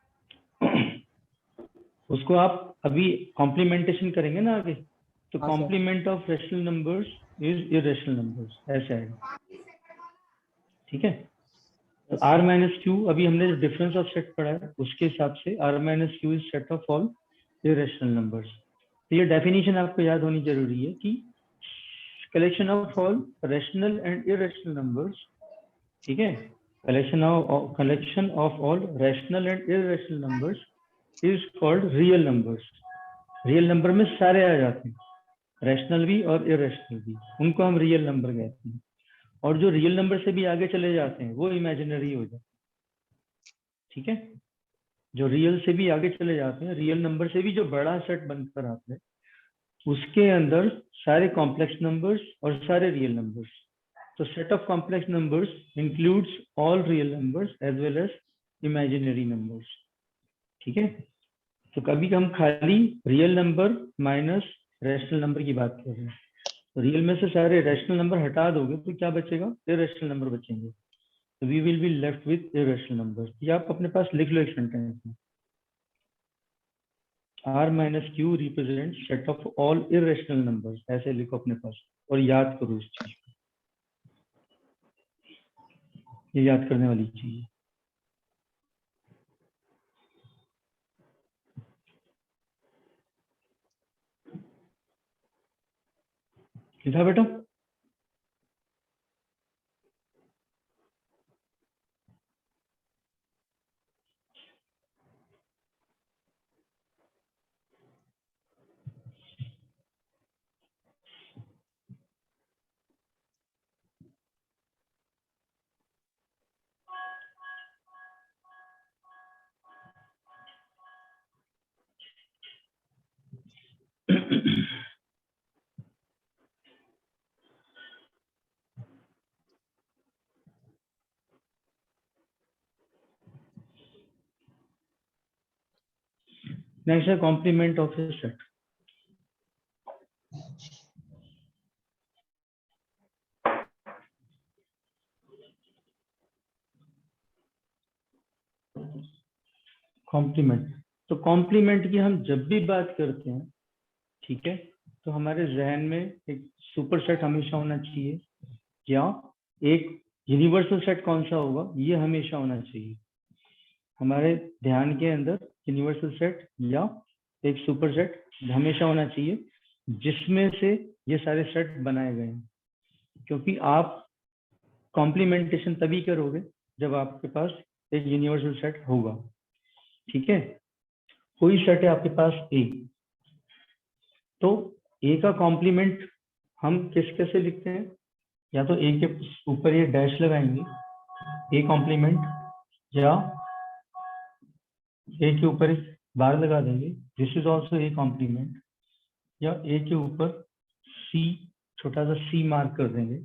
उसको आप अभी कॉम्प्लीमेंटेशन करेंगे ना आगे, तो हाँ सर। Complement of rational numbers is irrational numbers, ऐसे आएगा। ठीक है, तो r माइनस क्यू, अभी हमने जो डिफरेंस ऑफ सेट पढ़ा है उसके हिसाब से r minus Q is set of all irrational numbers. तो ये डेफिनेशन आपको याद होनी जरूरी है कि collection of all rational and irrational numbers, ठीक है, collection of all rational and irrational numbers is called real numbers. Real number में सारे आ जाते हैं, रैशनल भी और इरेशनल भी, उनको हम रियल नंबर कहते हैं। और जो रियल नंबर से भी आगे चले जाते हैं वो इमेजिनरी हो जाते हैं। ठीक है, जो रियल से भी आगे चले जाते हैं, रियल नंबर से भी जो बड़ा सेट बनकर आता है, उसके अंदर सारे कॉम्प्लेक्स नंबर्स और सारे रियल नंबर्स। तो set of complex numbers includes all real numbers as well as imaginary numbers. ठीक है, तो कभी हम खाली real number minus rational number की बात कर रहे हैं। तो रियल में से सारे रैशनल नंबर हटा दोगे तो क्या बचेगा? इरेशनल नंबर बचेंगे। तो we will be left with irrational numbers. ये आप अपने पास लिख लो एक सेंटेंस में, R minus Q represents set of all irrational numbers, ऐसे लिखो अपने पास और याद करो इस चीज को, ये याद करने वाली चीज है। लिखा बेटा? नेक्स्ट है complement of A set. Complement, तो कॉम्प्लीमेंट की हम जब भी बात करते हैं, ठीक है, तो हमारे जहन में एक सुपर सेट हमेशा होना चाहिए, या एक यूनिवर्सल सेट कौन सा होगा ये हमेशा होना चाहिए हमारे ध्यान के अंदर। यूनिवर्सल सेट या एक सुपर सेट हमेशा होना चाहिए जिसमें से ये सारे सेट बनाए गए हैं। क्योंकि आप कॉम्प्लीमेंटेशन तभी करोगे जब आपके पास एक यूनिवर्सल सेट होगा। ठीक है, कोई सेट है आपके पास ए, तो ए का कॉम्प्लीमेंट हम कैसे लिखते हैं? या तो ए के ऊपर ये डैश लगाएंगे, ए कॉम्प्लीमेंट, या ए के ऊपर एक बार लगा देंगे, this is also a complement, या ए के ऊपर सी, छोटा सा सी मार्क कर देंगे।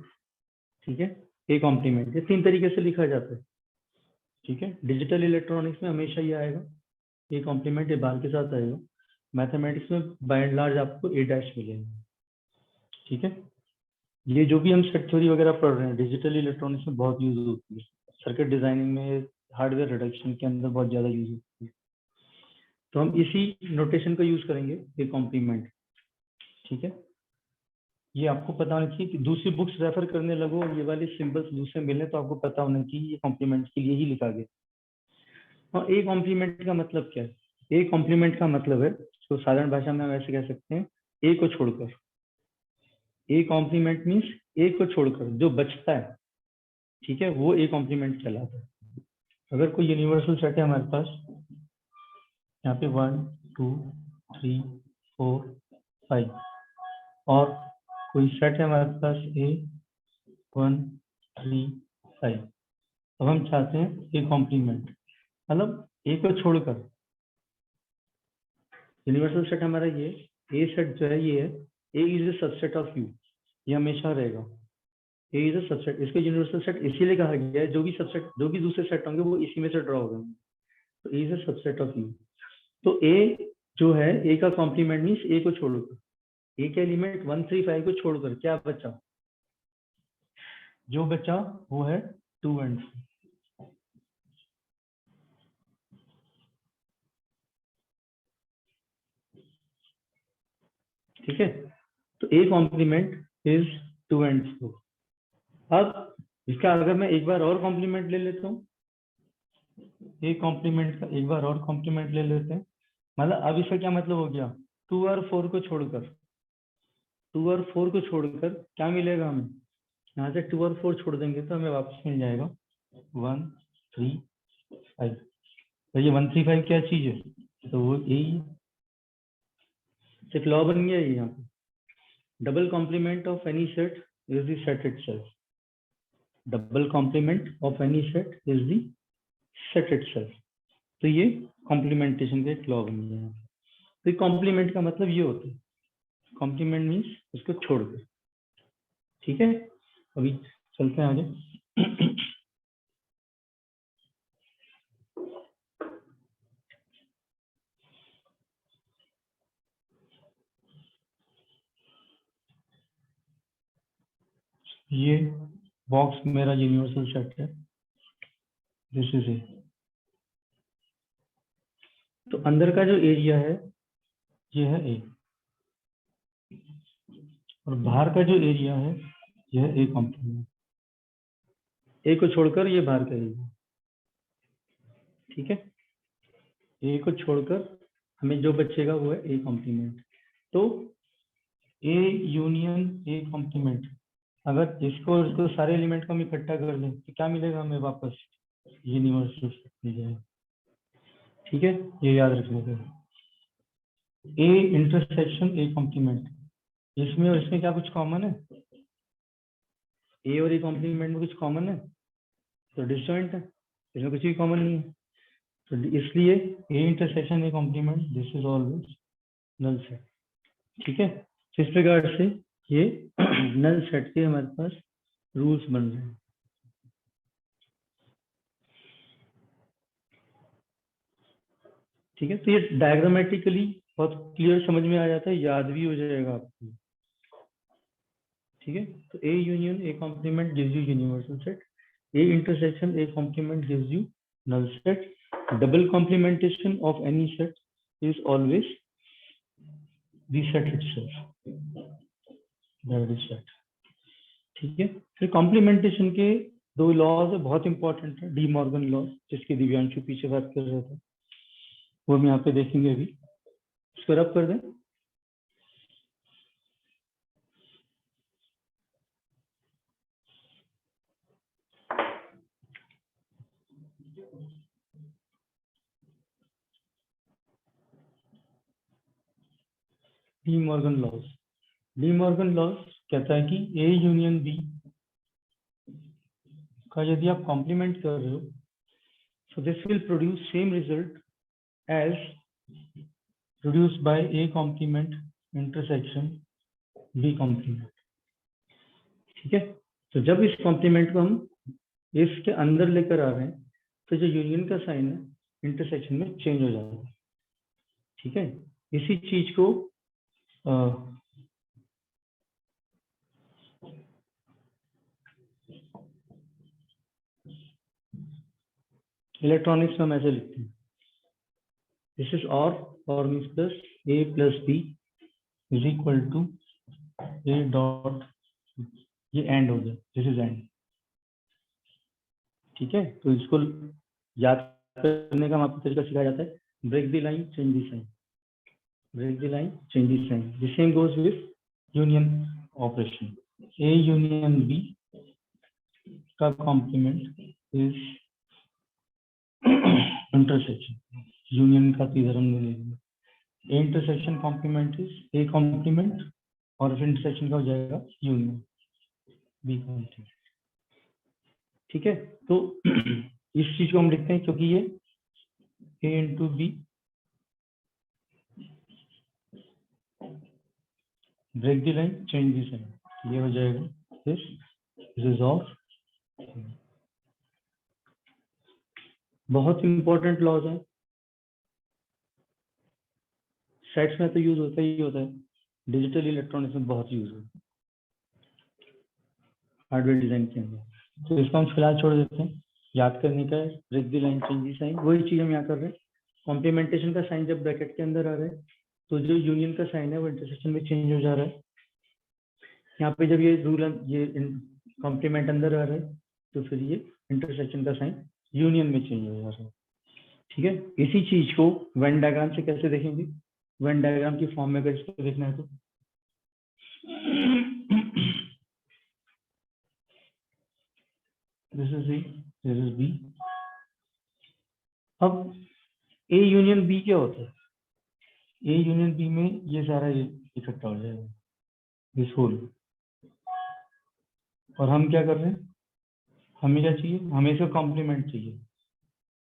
ठीक है, ए कॉम्प्लीमेंट, ये 3 तरीके से लिखा जाता है। ठीक है, डिजिटल इलेक्ट्रॉनिक्स में हमेशा ये आएगा, ए कॉम्प्लीमेंट ए बार के साथ आएगा। मैथमेटिक्स में बाय एंड लार्ज आपको ए डैश मिलेगा। ठीक है, ये जो भी हम सेट थ्योरी वगैरह पढ़ रहे हैं डिजिटल इलेक्ट्रॉनिक्स में बहुत यूज होती है, सर्किट डिजाइनिंग में, हार्डवेयर रिडक्शन के अंदर बहुत ज्यादा यूज होती है। तो हम इसी नोटेशन का यूज करेंगे, ए कॉम्प्लीमेंट। ठीक है, ये आपको पता होना चाहिए कि दूसरी बुक्स रेफर करने लगो और ये वाले सिंबल्स दूसरे मिलने तो आपको पता होना चाहिए ये कॉम्प्लीमेंट के लिए ही लिखा गया। और ए कॉम्प्लीमेंट का मतलब क्या है? ए कॉम्प्लीमेंट का मतलब है, तो साधारण भाषा में हम ऐसे कह सकते हैं, ए को छोड़कर। ए कॉम्प्लीमेंट मीन्स ए को छोड़कर जो बचता है, ठीक है, वो ए कॉम्प्लीमेंट कहलाता है। अगर कोई यूनिवर्सल सेट है हमारे पास, यहाँ पे 1 2 3 4 5, और कोई सेट है हमारे पास ए 1 3 5, अब हम चाहते हैं ए कॉम्प्लीमेंट, मतलब ए को छोड़कर। यूनिवर्सल सेट हमारा ये ए सेट जो है ये है, A is a subset of U, ये हमेशा रहेगा, ए इज ए सबसेट। इसको यूनिवर्सल सेट इसीलिए कहा गया है, जो भी सबसेट, जो भी दूसरे सेट होंगे वो इसी में से ड्रॉ होंगे, तो A is a subset of U. तो ए जो है, ए का कॉम्प्लीमेंट मीन्स ए को छोड़कर, ए के एलिमेंट 1 3 5 को छोड़कर क्या बचा? जो बचा वो है 2 and 3। ठीक है, तो ए कॉम्प्लीमेंट इज 2 and 4। अब इसका अगर मैं एक बार और कॉम्प्लीमेंट ले लेता हूँ, ए कॉम्प्लीमेंट का एक बार और कॉम्प्लीमेंट ले लेते हैं, मतलब अब इसका क्या मतलब हो गया? 2 और 4 को छोड़कर, 2 और 4 को छोड़कर क्या मिलेगा हमें? यहाँ से 2 और 4 छोड़ देंगे तो हमें वापस मिल जाएगा 1 3 5। तो ये 1 3 5 क्या चीज है? तो वो यही सिर्फ लॉ बन गया यहाँ पे। Double complement of any set is the set itself. Double complement of any set is the set itself. तो ये कॉम्प्लीमेंटेशन का एक लॉ बन गया। तो कॉम्प्लीमेंट का मतलब ये होता है, कॉम्प्लीमेंट मीन्स उसको छोड़कर। ठीक है, अभी चलते हैं आगे। ये बॉक्स मेरा यूनिवर्सल सेट है, दिस इज ए। तो अंदर का जो एरिया है ये है ए, और बाहर का जो एरिया है यह है ए कॉम्प्लीमेंट। ए को छोड़कर ये बाहर का एरिया। ठीक है, ए को छोड़कर हमें जो बचेगा वो है ए कॉम्प्लीमेंट। तो ए यूनियन ए कॉम्प्लीमेंट, अगर इसको सारे एलिमेंट को हम इकट्ठा कर लें तो क्या मिलेगा हमें वापस, यूनिवर्सल सेट मिल जाएगा। ठीक है, ये याद रखने का। ए इंटरसेक्शन ए कॉम्प्लीमेंट, इसमें और इसमें क्या कुछ कॉमन है? ए और ए कॉम्प्लीमेंट में कुछ कॉमन है तो डिसजॉइंट है, इसमें कुछ भी कॉमन नहीं है। तो इसलिए A intersection A complement this is always null set. ठीक है, तो इस प्रकार से ये नल सेट के हमारे पास रूल्स बन रहे हैं। ठीक है, तो ये डायग्रामेटिकली बहुत क्लियर समझ में आ जाता है, याद भी हो जाएगा आपको। ठीक है, तो A union A complement gives you universal set, A intersection A complement gives you null set, double complementation of any set is always the set itself, that is set। ठीक है, फिर कॉम्प्लीमेंटेशन के दो लॉज है, बहुत इंपॉर्टेंट है, डी मॉर्गन लॉ, जिसकी दिव्यांशु पीछे बात कर रहा था, वो हम यहाँ पे देखेंगे अभी। इसको रब कर दें। De Morgan laws, De Morgan laws कहता है कि ए यूनियन बी का यदि आप कॉम्प्लीमेंट कर रहे हो so this will produce same result as produced by A complement intersection B complement। ठीक है, तो जब इस कॉम्प्लीमेंट को हम इसके अंदर लेकर आ रहे हैं तो जो यूनियन का साइन है इंटरसेक्शन में चेंज हो जाता है। ठीक है, इसी चीज को इलेक्ट्रॉनिक्स में हम ऐसे लिखते हैं, दिस इज और means plus A plus B is equal to A dot, ये एंड हो गया, दिस इज एंड। ठीक है, तो इसको याद करने का आपको तरीका सिखाया जाता है, break the line change the sign, break the line change the sign. The same goes with union operation, A union B का कॉम्प्लीमेंट इज इंटरसेक्शन, यूनियन का तीसरा हम ले लेंगे, A intersection complement is A complement, और फिर इंटरसेक्शन का हो जाएगा यूनियन बी कॉम्प्लीमेंट। ठीक है, तो इस चीज को हम लिखते हैं क्योंकि ये A into B break the line change the sign, ये हो जाएगा दिस इज ऑफ। बहुत इंपॉर्टेंट लॉज है, सेट्स में तो यूज होता ही होता है, डिजिटल इलेक्ट्रॉनिक्स में बहुत यूज होता है हार्डवेयर डिजाइन के अंदर। तो इसको हम फिलहाल छोड़ देते हैं, याद करने का है break the line change the sign, वही चीज हम यहाँ कर रहे हैं। कॉम्प्लीमेंटेशन का साइन जब ब्रैकेट के अंदर आ रहा है तो जो यूनियन का साइन है वो इंटरसेक्शन में चेंज हो जा रहा है। यहाँ पे जब ये रूल ये कॉम्प्लीमेंट अंदर आ रहा है तो फिर ये इंटरसेक्शन का साइन यूनियन में चेंज हो जा रहा है। ठीक है, इसी चीज को वेन डायग्राम से कैसे देखेंगे, वेन डायग्राम की फॉर्म में अगर इसको देखना है तो this is A, this is B. अब ए यूनियन बी क्या होता है, ए यूनियन बी में ये सारा इकट्ठा हो जाएगा, दिस होल। और हम क्या कर रहे हैं, हमें क्या चाहिए, हमें इसका कॉम्प्लीमेंट चाहिए।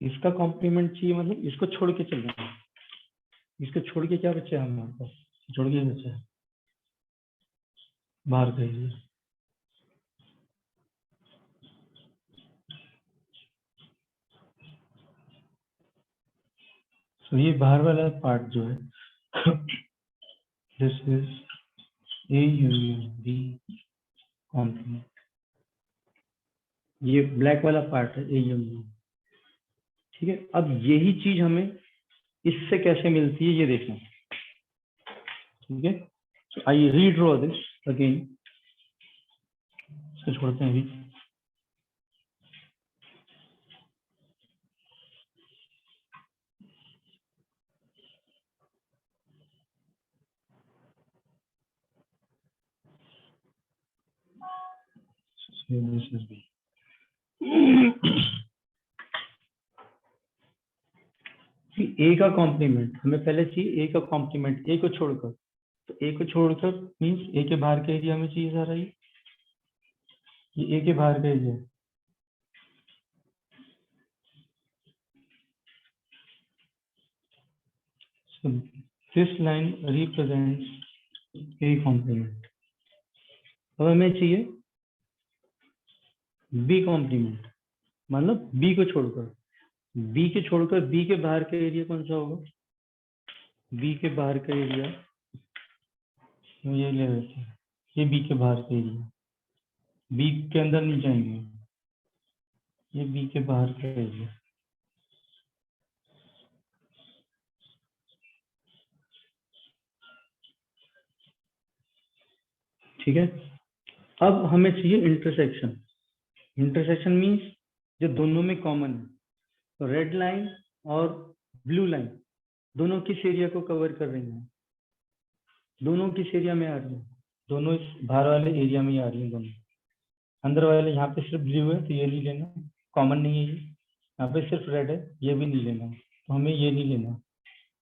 इसका कॉम्प्लीमेंट चाहिए मतलब इसको छोड़ के चलना है। इसको छोड़ के क्या बचा है हमारे पास, छोड़ के बचा है बाहर का एरिया। तो ये बाहर वाला पार्ट जो है this is A union B complement. ये ब्लैक वाला पार्ट है ए यूनियन, ठीक है। अब यही चीज हमें इससे कैसे मिलती है ये देखना, ठीक है। सो आई रीड्रॉ दिस अगेन, इसको छोड़ते हैं अभी। This is B. ए का कॉम्प्लीमेंट हमें पहले चाहिए, ए का कॉम्प्लीमेंट ए को छोड़कर, तो ए को छोड़कर मीन्स ए के बाहर का एरिया हमें चाहिए सारा। ये ए के बाहर का एरिया है। So this line represents A complement. अब हमें चाहिए B complement, मतलब B को छोड़कर, B के छोड़कर B के बाहर का एरिया कौन सा होगा, B के बाहर का एरिया ये ले लेते हैं, ये B के बाहर का एरिया, B के अंदर नहीं जाएंगे, ये B के बाहर का एरिया, ठीक है। अब हमें चाहिए इंटरसेक्शन। इंटरसेक्शन मीन्स जो दोनों में कॉमन है, तो रेड लाइन और ब्लू लाइन दोनों किस एरिया को कवर कर रही हैं, दोनों किस एरिया में आ रही है, दोनों इस बाहर वाले एरिया में ही आ रही है। दोनों अंदर वाले यहाँ पे सिर्फ ब्लू है तो ये नहीं लेना, कॉमन नहीं है। ये यहाँ पे सिर्फ रेड है, ये भी नहीं लेना, तो हमें ये नहीं लेना,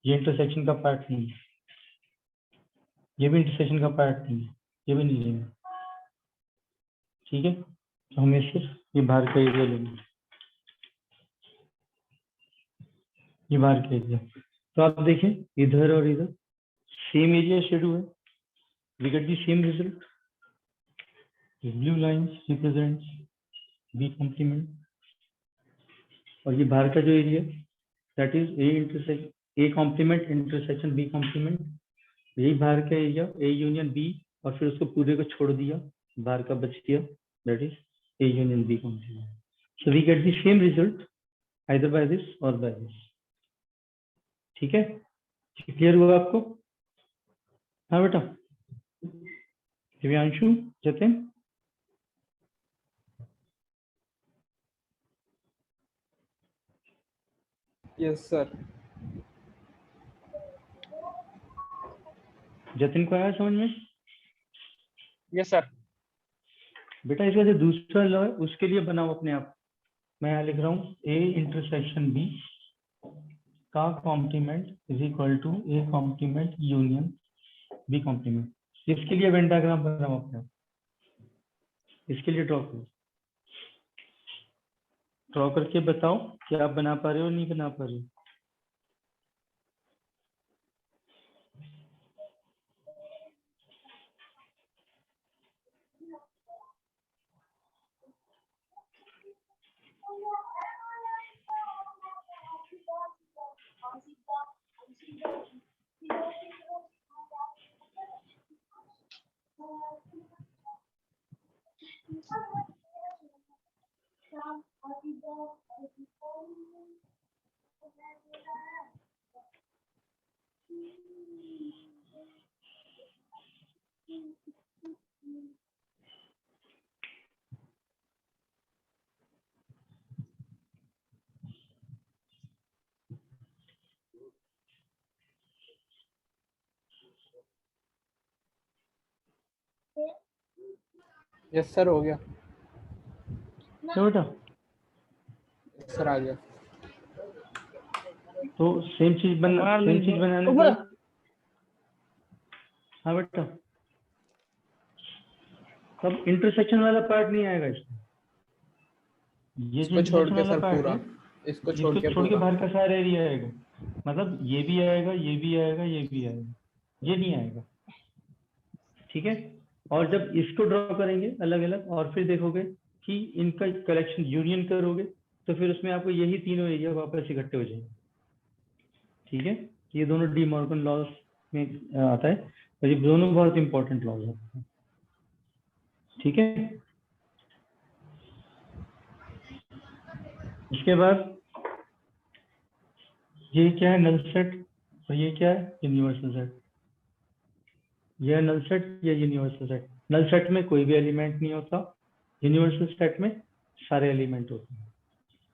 ये इंटरसेक्शन का पार्ट नहीं है। ये भी इंटरसेक्शन का पार्ट नहीं है, ये भी नहीं लेना, ठीक है। तो हमें सिर्फ ये बाहर का एरिया लेना, ये बाहर का एरिया। तो आप देखें इधर और इधर सेम एरिया शेडो है, we get the same result. The blue lines represents B complement, और ये बाहर का जो area that is A intersection A complement intersection B complement, यही बाहर का एरिया A union B, और फिर उसको पूरे को छोड़ दिया, बाहर का बच गया, that is A union B complement. So we get the same result either by this or by this, ठीक है। क्लियर हुआ आपको? हाँ बेटा, दिव्यांशु, जतिन, यस सर। जतिन को आया समझ में? Yes sir. बेटा इसका जो दूसरा लॉ है उसके लिए बनाओ अपने आप। मैं यहाँ लिख रहा हूँ ए इंटरसेक्शन बी का complement is equal to A complement union B complement. इसके लिए वेन डायग्राम बनाओ अपने आप, इसके लिए ड्रॉ करो, ड्रॉ करके बताओ कि आप बना पा रहे हो नहीं बना पा रहे हो। यस सर, हो गया। क्या बेटा? सर आ गया। तो सेम चीज बनाने के लिए, हाँ बेटा तब इंटरसेक्शन वाला पार्ट नहीं आएगा इसमें। ये जो इसको छोड़ इंटरसेक्शन के वाला सर पार्ट पूरा, है, इसको इसको छोड़ के छोड़ के पूरा। बाहर का सारा एरिया आएगा। मतलब ये भी आएगा, ये भी आएगा, ये भी आएगा, ये नहीं आएगा। ठीक है। और जब इसको ड्रॉ करेंगे अलग अलग और फिर देखोगे कि इनका कलेक्शन यूनियन करोगे तो फिर उसमें आपको यही तीनों एरिया वापस इकट्ठे हो जाएंगे। ठीक है। ये दोनों डी मॉर्गन लॉज में आता है और ये दोनों बहुत इंपॉर्टेंट लॉज होते हैं। ठीक है। इसके बाद ये क्या है, नल सेट, और ये क्या है, यूनिवर्सल सेट। यह नल सेट, ये यूनिवर्सल सेट। नल सेट में कोई भी एलिमेंट नहीं होता, यूनिवर्सल सेट में सारे एलिमेंट होते हैं।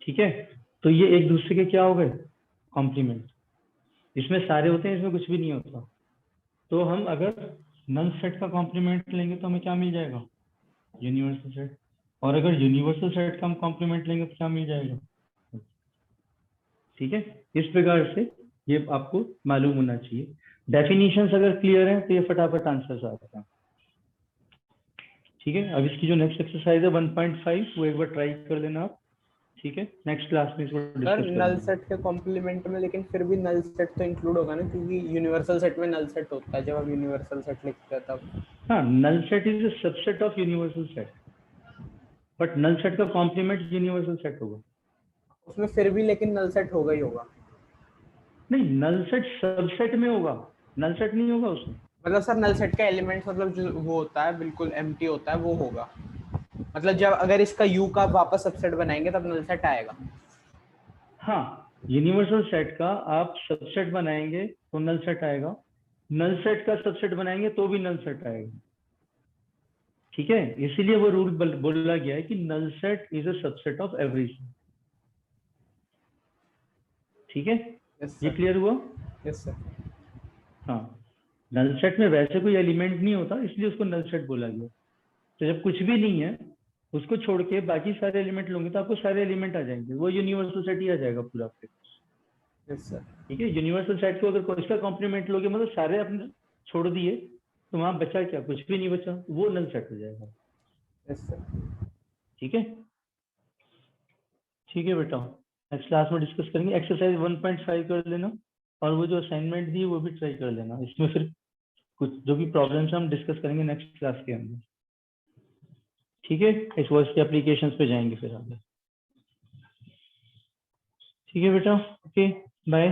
ठीक है। तो ये एक दूसरे के क्या हो गए, कॉम्प्लीमेंट। इसमें सारे होते हैं, इसमें कुछ भी नहीं होता। तो हम अगर नल सेट का कॉम्प्लीमेंट लेंगे तो हमें क्या मिल जाएगा, यूनिवर्सल सेट। और अगर यूनिवर्सल सेट का हम कॉम्प्लीमेंट लेंगे तो क्या मिल जाएगा। ठीक है। इस प्रकार से ये आपको मालूम होना चाहिए। डेफिनेशंस अगर क्लियर है तो ये फटाफट आंसर्स आते हैं। ठीक है। अब इसकी जो नेक्स्ट एक्सरसाइज है 1.5 वो एक बार ट्राई कर लेना आप। ठीक है। नेक्स्ट क्लास में इसको सर डिस्कस नल करेंगे। सेट के कॉम्प्लीमेंट में लेकिन फिर भी नल सेट तो इंक्लूड होगा ना, क्योंकि यूनिवर्सल सेट में नल सेट होता है जब हम यूनिवर्सल सेट लिखते हैं तब। हाँ, null set is a subset of universal set, but null set का कॉम्प्लीमेंट यूनिवर्सल सेट होगा। उसमें फिर भी लेकिन नल सेट होगा ही होगा। नहीं, नल सेट सबसेट में होगा, नल सेट नहीं होगा उसमें। मतलब सर नल सेट का एलिमेंट मतलब जो वो होता है बिल्कुल एम्प्टी होता है वो होगा। मतलब जब अगर इसका यू का वापस सबसेट बनाएंगे तब नल सेट आएगा। हाँ, यूनिवर्सल सेट का आप सबसेट बनाएंगे तो नल सेट आएगा, नल सेट का सबसेट बनाएंगे तो भी नल सेट आएगा। ठीक है। इसीलिए वो रूल बोला गया है कि null set is a subset of everything. ठीक है। यस ये सर। क्लियर हुआ। Yes sir. हाँ, नल सेट में वैसे कोई एलिमेंट नहीं होता इसलिए उसको नल सेट बोला गया। तो जब कुछ भी नहीं है उसको छोड़ के बाकी सारे एलिमेंट लोगे तो आपको सारे एलिमेंट आ जाएंगे, वो यूनिवर्सल सेट ही आ जाएगा पूरा आपके पास। Yes sir. ठीक है। यूनिवर्सल सेट को अगर इसका कॉम्प्लीमेंट लोगे मतलब सारे आपने छोड़ दिए तो वहां बचा क्या, कुछ भी नहीं बचा, वो नल सेट हो जाएगा। Yes sir. ठीक है। ठीक है बेटा, नेक्स्ट क्लास में डिस्कस करेंगे। एक्सरसाइज 1.5 कर लेना और वो जो असाइनमेंट दी वो भी ट्राई कर लेना। इसमें फिर कुछ जो भी प्रॉब्लम्स हम डिस्कस करेंगे नेक्स्ट क्लास के अंदर। ठीक है। इस वर्ष के एप्लीकेशंस पे जाएंगे फिर आगे। ठीक है बेटा, ओके, बाय।